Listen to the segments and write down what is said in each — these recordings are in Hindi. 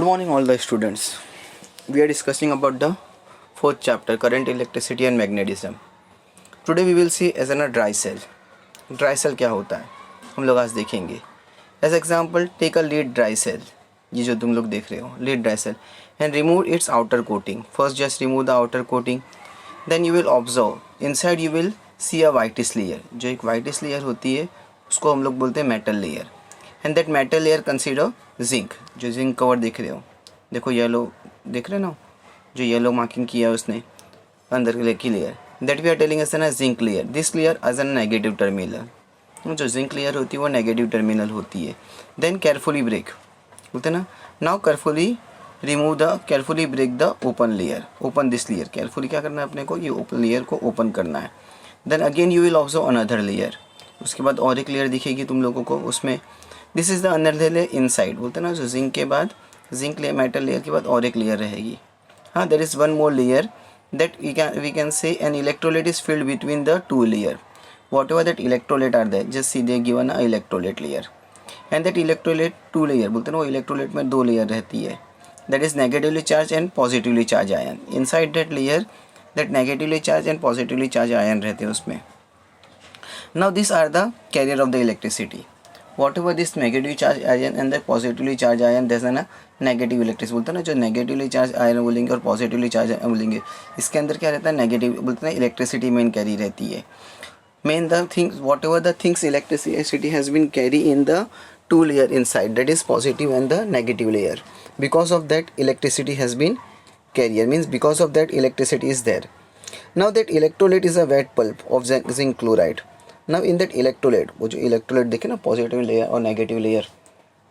morning all the students. We are discussing about the fourth chapter, current, electricity and magnetism. Today we will see as a dry cell. Dry cell क्या होता है हम लोग आज देखेंगे. As example, take a lead dry cell. ये जो तुम लोग देख रहे हो lead dry cell, and remove its outer coating. First just remove the outer coating. Then you will observe inside you will see a whitish layer. जो एक whitish layer होती है उसको हम लोग बोलते हैं metal layer. And that metal layer consider zinc. जो zinc कवर देख रहे हो, देखो येलो देख रहे हो ना, जो येलो मार्किंग किया है उसने अंदर की layer, that we are telling as ना zinc layer. This layer as an negative terminal. जो जिंक लेयर होती है वो नेगेटिव टर्मिनल होती है. देन केयरफुली ब्रेक बोलते ना. Now carefully break the open layer. Open this layer. Carefully क्या करना है अपने को, ये ओपन लेयर को ओपन करना है. Then again you will observe another layer. उसके बाद और एक लेयर दिखेगी तुम लोगों को उसमें. This is the another layer inside. बोलते ना जो जिंक के बाद जिंक लेयर मेटल लेयर के बाद और एक लेयर रहेगी. हाँ, there is one more layer that we can say an electrolyte is filled between the two layer. Whatever that electrolyte are there, just see they given a electrolyte layer, and that electrolyte two layer बोलते हैं ना, वो electrolyte में दो layer रहती है. That is negatively charged and positively charged ion. Inside that layer, that negatively charged and positively charged ion रहते हैं उसमें. Now these are the carrier of the electricity. Whatever this negatively charged ion and the positively charged ion, there's a negative electric बोलते हैं ना. जो नेगेटिवली चार्ज आयन बोलेंगे और पॉजिटिवली चार्ज आयन बोलेंगे, इसके अंदर क्या रहता है, नेगेटिव बोलते हैं इलेक्ट्रिसिटी मेन कैरी रहती है. Main the things what ever the things electricity has been carry in the two layer inside, that is positive and the negative layer. Because of that electricity has been carrier, means because of that electricity is there. Now that electrolyte is a wet pulp of zinc chloride. Now in that electrolyte, वो जो इलेक्ट्रोलाइट देखे ना, पॉजिटिव लेयर और नेगेटिव लेयर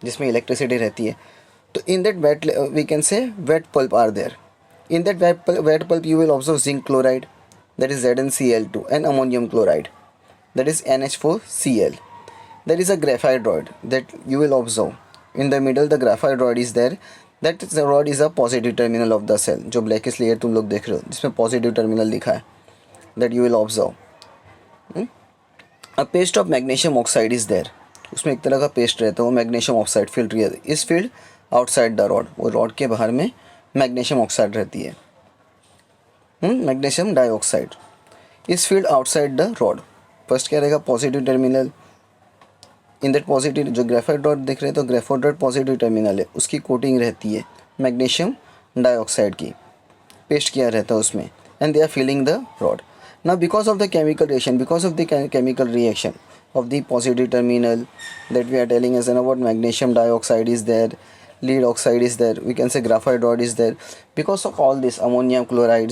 जिसमें इलेक्ट्रिसिटी रहती है, तो in that wet we can say wet pulp are there. In that wet pulp you will observe zinc chloride, that is ZnCl2, and ammonium chloride, that is NH4Cl. There is a graphite rod that you will observe. In the middle the graphite rod is there. That the rod is a positive terminal of the cell. जो blackish layer तुम लोग देख रहे हो जिसमें positive terminal लिखा है, that you will observe. A paste of magnesium oxide is there. उसमें एक तरह का पेस्ट रहता है, वो मैग्नीशियम ऑक्साइड फील्ड इस फील्ड आउटसाइड द रॉड. वो रॉड के बाहर में मैग्नीशियम ऑक्साइड रहती है, मैग्नीशियम डाइऑक्साइड इस field outside the rod. First क्या रहेगा, positive terminal. In that positive जो ग्रेफाइट रॉड देख रहे हैं, तो ग्रेफाइट रॉड पॉजिटिव टर्मिनल है, उसकी कोटिंग रहती है मैग्नीशियम डाइऑक्साइड की, पेस्ट किया रहता है उसमें, and they are filling the rod. Now because of the chemical reaction, because of the chemical reaction of the positive terminal that we are telling as about magnesium dioxide is there, lead oxide is there, we can say graphite rod is there. Because of all this ammonia chloride,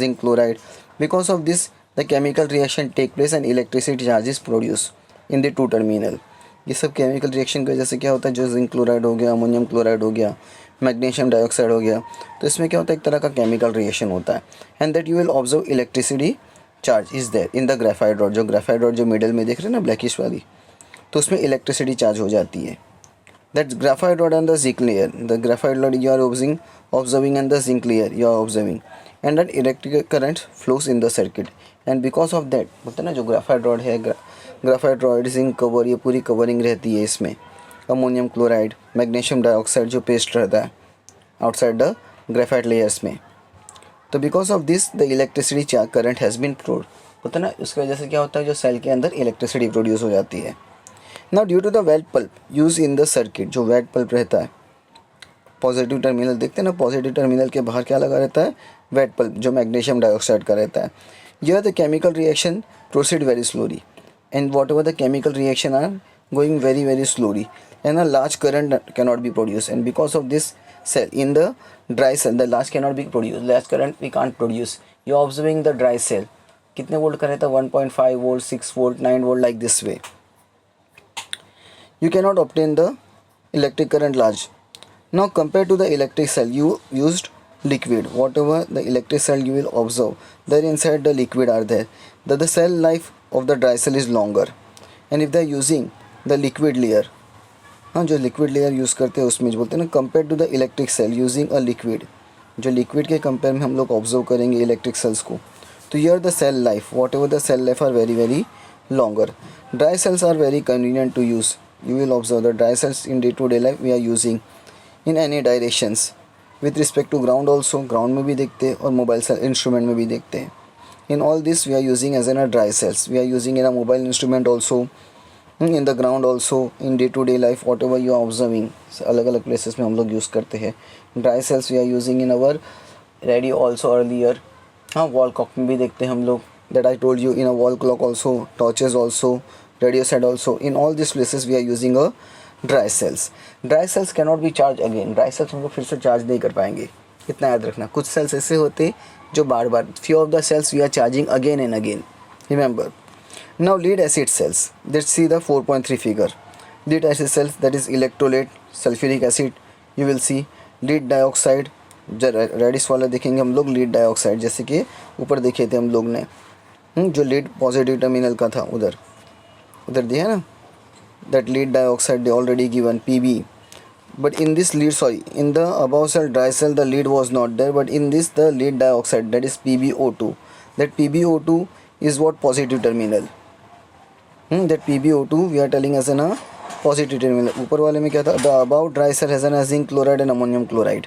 zinc chloride, because of this the chemical reaction take place and electricity charge is produced in the two terminal. ये सब केमिकल रिएक्शन की वजह से क्या होता है, जो जिंक क्लोराइड हो गया, अमोनियम क्लोराइड हो गया, मैग्नीशियम डाइऑक्साइड हो गया, तो इसमें क्या होता है, एक तरह का केमिकल रिएक्शन होता है. And that you will observe electricity charge is there in the graphite rod. जो ग्रेफाइट रॉड जो मिडल में देख रहे हैं ना, ब्लैकिश वाली, तो उसमें इलेक्ट्रिसिटी चार्ज हो जाती है. That graphite rod and the zinc layer, the graphite rod you are observing and the zinc layer you are observing, and that electrical current flows in the circuit. And because of that बोलते हैं ना, जो ग्रेफाइट रॉड है, ग्रेफाइट रॉड जिंक कवर, ये पूरी कवरिंग रहती है इसमें. अमोनियम क्लोराइड, मैग्नीशियम डाइऑक्साइड जो पेस्ट रहता है आउटसाइड द ग्रेफाइट लेयर्स में. तो because of this the electricity current has been produced होता है ना, उसकी वजह से क्या होता है, जो सेल के अंदर इलेक्ट्रिसिटी प्रोड्यूस हो जाती है. Now due to the wet pulp use in the circuit, जो वेट पल्प रहता है, पॉजिटिव टर्मिनल देखते हैं ना, पॉजिटिव टर्मिनल के बाहर क्या लगा रहता है, वेट पल्प जो मैग्नीशियम डाइऑक्साइड का रहता है. यह the chemical reaction proceed very slowly, and what ever the chemical reaction are going very very slowly, and a large current cannot be produce. And because of this cell in the dry cell the large cannot be produced, large current we can't produce. You are observing the dry cell, कितने वोल्ट का रहता है, 1.5 volt, 6 volt, 9 volt, like this way. You cannot obtain the electric current large. Now compared to the electric cell, you used liquid. Whatever the electric cell you will observe, there inside the liquid are there. The cell life of the dry cell is longer, and if they are using the liquid layer, हाँ, जो लिक्विड लेयर यूज़ करते हैं उसमें जो बोलते हैं ना, compare to the electric cell using a liquid, जो लिक्विड के कंपेयर में हम लोग ऑब्जर्व करेंगे इलेक्ट्रिक सेल्स को, तो here the cell life, what ever the cell life are very very longer. Dry cells are very convenient to use. You will observe the dry cells in day-to-day life we are using. In any directions with respect to ground also, ground में भी देखते हैं और मोबाइल सेल इंस्ट्रूमेंट में भी देखते हैं. In all this we are using as an a dry cells. We are using in a mobile instrument also, in the ground also, in day to day life what you are observing. अलग अलग प्लेसेस में हम लोग यूज़ करते हैं. Dry cells we are using in our radio also earlier. हाँ, वॉल क्लॉक में भी देखते हैं हम लोग. That I told you, in a wall clock also, torches also, radio set also. In all this places we are using a dry cells. Dry cells can not be charge again. Dry cells हम लोग फिर से चार्ज नहीं कर पाएंगे, इतना याद रखना. कुछ सेल्स ऐसे होते जो बार बार, few of the cells we are charging again and again. Remember. Now lead acid cells. Let's see the 4.3 figure. Lead acid cells, that is electrolyte, sulfuric acid. You will see lead dioxide. रेडिस वाला देखेंगे हम लोग लीड डाइऑक्साइड, जैसे कि ऊपर देखे थे हम लोग ने, जो लीड पॉजिटिव टर्मिनल का था उधर दिया ना, that lead dioxide they already given Pb. But in this lead, sorry, in the above cell dry cell the lead was not there, but in this the lead dioxide, that is PbO2. That PbO2 is what? Positive terminal. That PbO2 we are telling as a positive terminal. ऊपर वाले में क्या था? The above dry cell has a zinc chloride and ammonium chloride.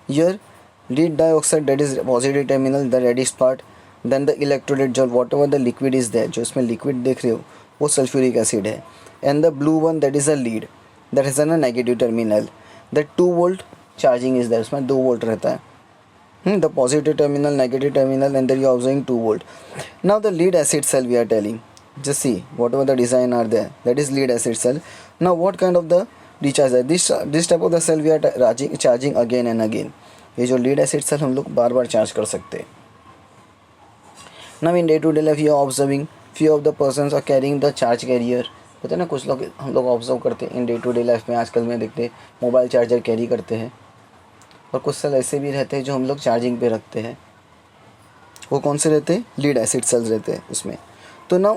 Here lead dioxide, that is positive terminal, the reddish part. Then the electrolyte gel, whatever the liquid is there, जो इसमें liquid देख रहे हो वो sulfuric acid है. And the blue one, that is a lead, that has a negative terminal. That 2 volt charging is there, उसमें 2 volt रहता है. The positive terminal, negative terminal, and then you are observing 2 volt. Now the lead acid cell we are telling. Just see whatever the design are there, that is lead acid cell. Now what kind of the recharge है? This type of the cell we are charging again and again. ये जो lead acid cell हम लोग बार बार चार्ज कर सकते हैं. Now in day to day life you are observing few of the persons are carrying the charge carrier. पता है ना, कुछ लोग हम लोग ऑब्जर्व करते हैं in day to day life में. आजकल में देखते हैं मोबाइल चार्जर कैरी करते हैं, और कुछ सेल ऐसे भी रहते हैं जो हम लोग चार्जिंग पे रखते हैं. वो कौन से रहते हैं? लीड एसिड सेल्स रहते हैं उसमें. तो now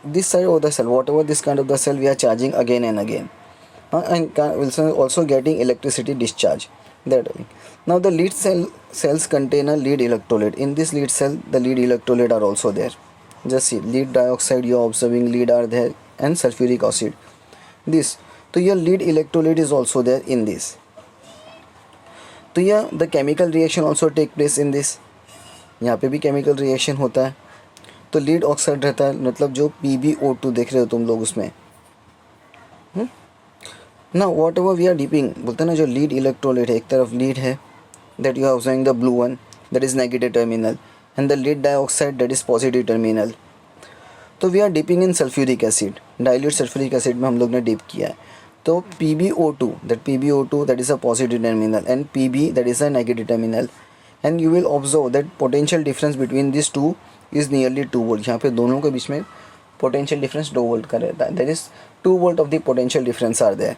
this side of the cell, what this kind of the cell we are charging again and again, and also getting electricity discharge. That now the lead cells contain a lead electrolyte. In this lead cell the lead electrolyte are also there. Just see lead dioxide you are observing, lead are there, and sulfuric acid. This, so your lead electrolyte is also there in this. तो यह the chemical reaction also take place in this. यहाँ पे भी chemical reaction होता है. तो लीड ऑक्साइड रहता है, मतलब जो PbO2 देख रहे हो तुम लोग उसमें. ना what we are dipping, बोलते हैं ना जो लीड इलेक्ट्रोलाइट है, एक तरफ लीड है, that you are observing the blue one, that is negative terminal, and the lead dioxide, that is positive terminal. तो we are dipping in sulphuric acid, dilute sulphuric acid में हम लोग ने डिप किया है. तो PbO2, that is a positive terminal, and Pb, that is a negative terminal. And you will observe that potential difference between these two is nearly 2 volt. यहाँ पे दोनों के बीच में potential difference 2 volt का रहता है. There is 2 volt of the potential difference are there.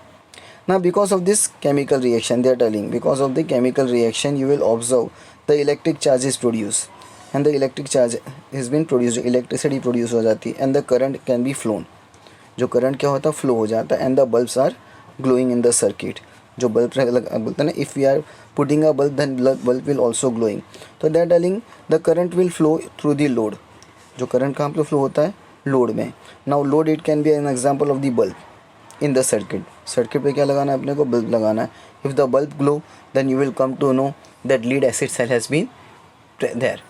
Now because of this chemical reaction, they are telling, because of the chemical reaction you will observe the electric charge is produced, and the electric charge has been produced, electricity produce हो जाती है, and the current can be flown. जो करंट क्या होता है, फ्लो हो जाता है, and the bulbs are glowing in the circuit. जो बल्ब बोलते हैं ना, if we are putting a bulb then bulb will also glowing. तो that telling the current will flow through the load. जो करंट कहाँ पे फ्लो होता है? लोड में. Now load it can be an example of the bulb in the circuit. Circuit पे क्या लगाना है अपने को? बल्ब लगाना है. If the bulb glow then you will come to know that lead acid cell has been there,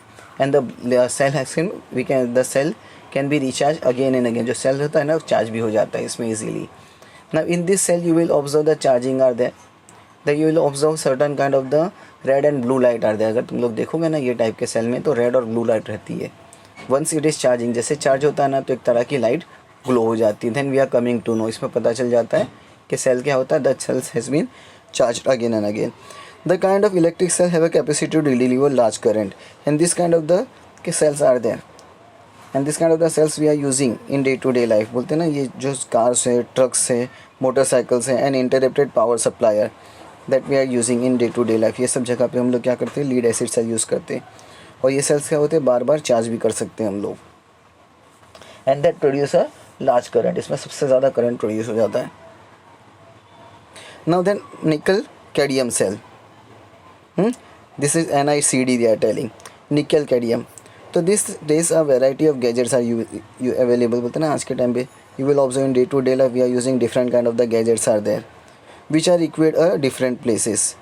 and the cell has been, we can, the cell can be recharge again and again. जो सेल होता है ना, चार्ज भी हो जाता है इसमें easily. Now in this cell you will observe the charging are there, that you will observe certain kind of the red and blue light are there. अगर तुम लोग देखोगे ना ये टाइप के सेल में, तो रेड और ब्लू लाइट रहती है. वंस इट इज़ चार्जिंग, जैसे चार्ज होता है ना, तो एक तरह की लाइट ग्लो हो जाती है. Then we are coming to know, इसमें पता चल जाता है कि सेल क्या होता है, the cells has been charge again and again. The kind of electric cell have a capacity to deliver large current, and this kind of the cells are there, and this kind of the cells we are using in day to day life. बोलते हैं ना, ये जो कार्स है, ट्रक्स है, मोटरसाइकिल्स है, and interrupted power supplier that we are using in day to day life. ये सब जगह पे हम लोग क्या करते हैं? लीड एसिड सेल यूज़ करते हैं. और ये सेल्स क्या होते हैं? बार बार चार्ज भी कर सकते हैं हम लोग, and that produce a large current. इसमें सबसे ज़्यादा करंट प्रोड्यूस हो जाता है. Now then nickel cadmium cell, this is NiCd they are telling, nickel cadmium. तो this days a variety of gadgets are you available. बोलते हैं ना आज के टाइम पे, you will observe in day to day life we are using different kind of the gadgets are there. which are required different places.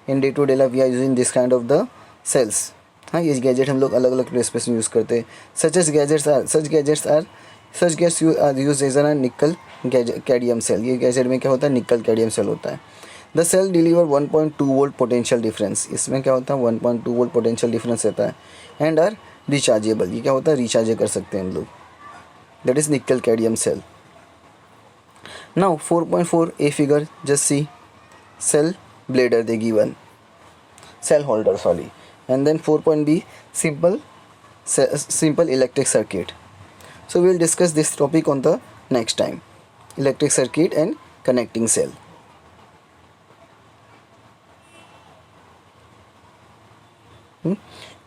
In day to day life we are using this kind of the cells. हाँ, ये गैजेट हम लोग अलग अलग प्लेस में यूज़ करते हैं. such gadgets are used as a nickel cadmium cell. ये गैजेट में क्या होता है, निकल कैडमियम सेल होता है. The cell deliver 1.2 volt potential difference. इसमें क्या होता है, 1.2 वोल्ट पोटेंशियल डिफरेंस रहता है. And are rechargeable. ये क्या होता है, रिचार्ज कर सकते हैं हम लोग. That is nickel cadmium cell. Now 4.4 a figure just see. Cell bladder they given, cell holder sorry. And then 4.b simple electric circuit. So we will discuss this topic on the next time. Electric circuit and connecting cell.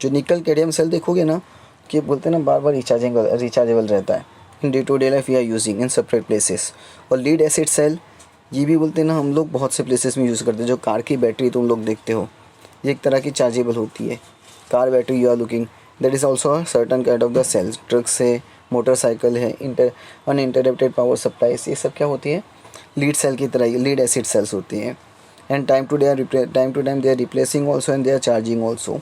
जो निकल कैडमियम सेल देखोगे ना, कि बोलते हैं ना बार बार रिचार्जेबल रहता है. In day to day life we are using in separate places. और लीड एसिड सेल, ये भी बोलते हैं ना हम लोग बहुत से प्लेसेस में यूज़ करते हैं. जो कार की बैटरी तुम लोग देखते हो, ये एक तरह की चार्जेबल होती है. Car battery you are looking, that is also a certain kind of the cells. Trucks है, मोटरसाइकिल है, अनइंटरप्टेड पावर सप्लाईज, ये सब क्या होती है, लीड सेल की तरह, लीड एसिड सेल्स होती हैं. And time to time they are replacing also and they are charging also.